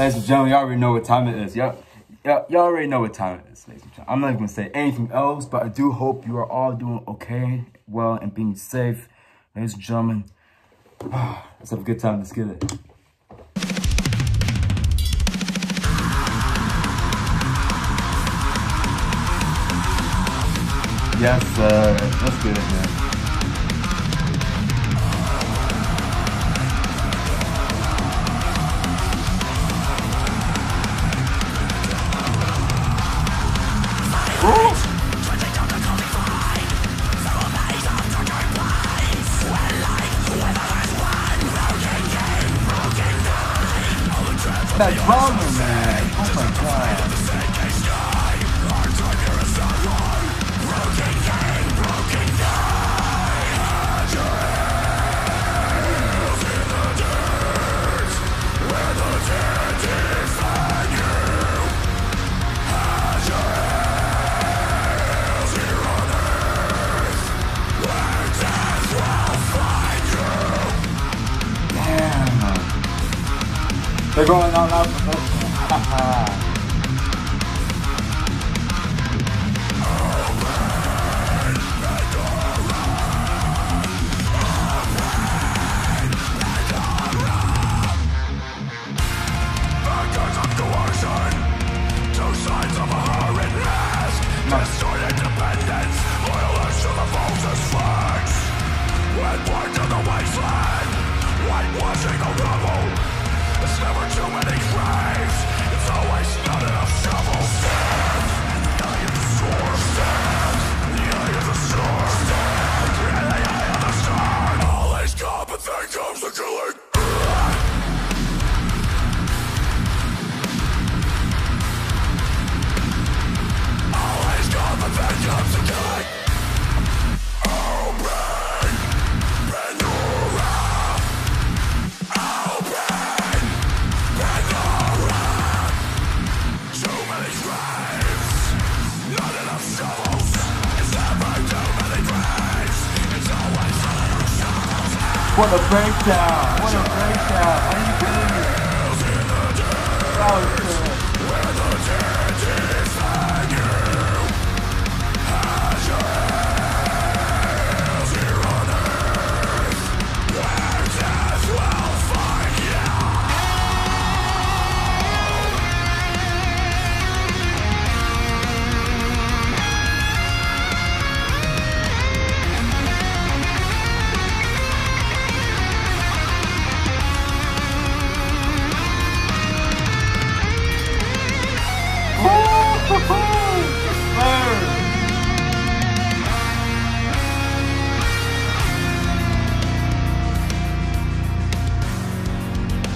Ladies and gentlemen, y'all already know what time it is. Y'all already know what time it is, ladies and gentlemen. I'm not even gonna say anything else, but I do hope you are all doing okay, well, and being safe. Ladies and gentlemen, let's have a good time. Let's get it. Yes, sir. Let's get it, man. That drummer, man. Oh my god. They're going all out for this one. Two sides of a horrid mask. Destroyed independence. Loyalists to the falsest flags. Went blind to the wasteland. Whitewashing the rubble. There's never too many graves. It's always not enough shovels. Stand in the eye of the storm. Stand in the eye of the storm. Stand in the eye of the storm. Always come, but then comes the killing. Always come, but then comes the killing. Open Pandora. Open Pandora. Too many graves. Not enough shovels. It's never too many graves. It's always not enough shovels. What a breakdown! What a breakdown! Are you kidding me? That was good. Where the dead is hang you. As your hands here on earth. Where death will find you.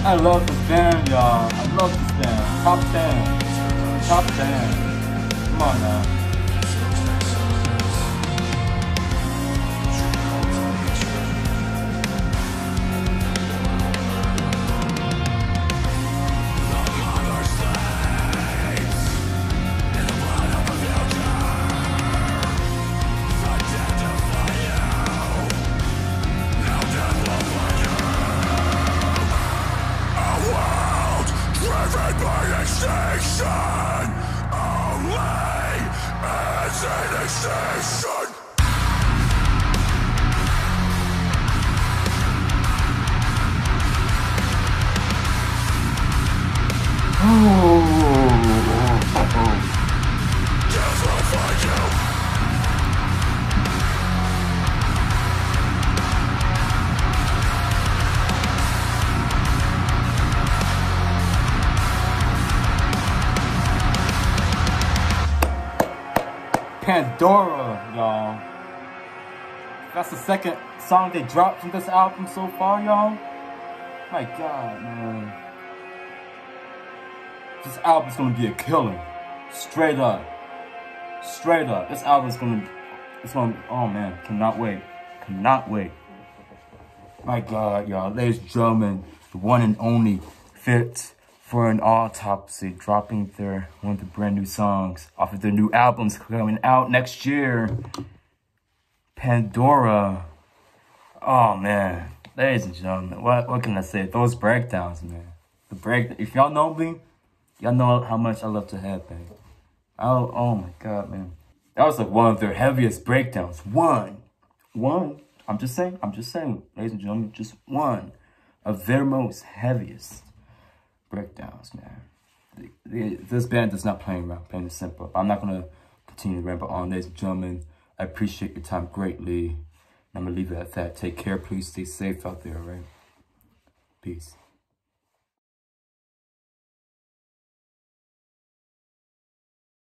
I love this band, y'all. I love this band. Top 10. Top 10. Come on now. Extinction, only as an extinction. Death will find you. Pandora, y'all. That's the second song they dropped from this album so far, y'all. My god, man. This album's gonna be a killer. Straight up. Straight up. This album's gonna, oh man, cannot wait. Cannot wait. My god, y'all. Ladies and gentlemen, the one and only Fit for an Autopsy, dropping one of the brand new songs off of their new albums coming out next year. Pandora. Oh man, ladies and gentlemen, what can I say? Those breakdowns, man. The break. If y'all know me, y'all know how much I love to headbang. Oh my God, man. That was like one of their heaviest breakdowns. One. I'm just saying, ladies and gentlemen, just one of their most heaviest breakdowns, man. This band is not playing around, plain and simple. I'm not gonna continue to ramble on, ladies and gentlemen. I appreciate your time greatly. I'm gonna leave it at that. Take care, please stay safe out there, all right? Peace.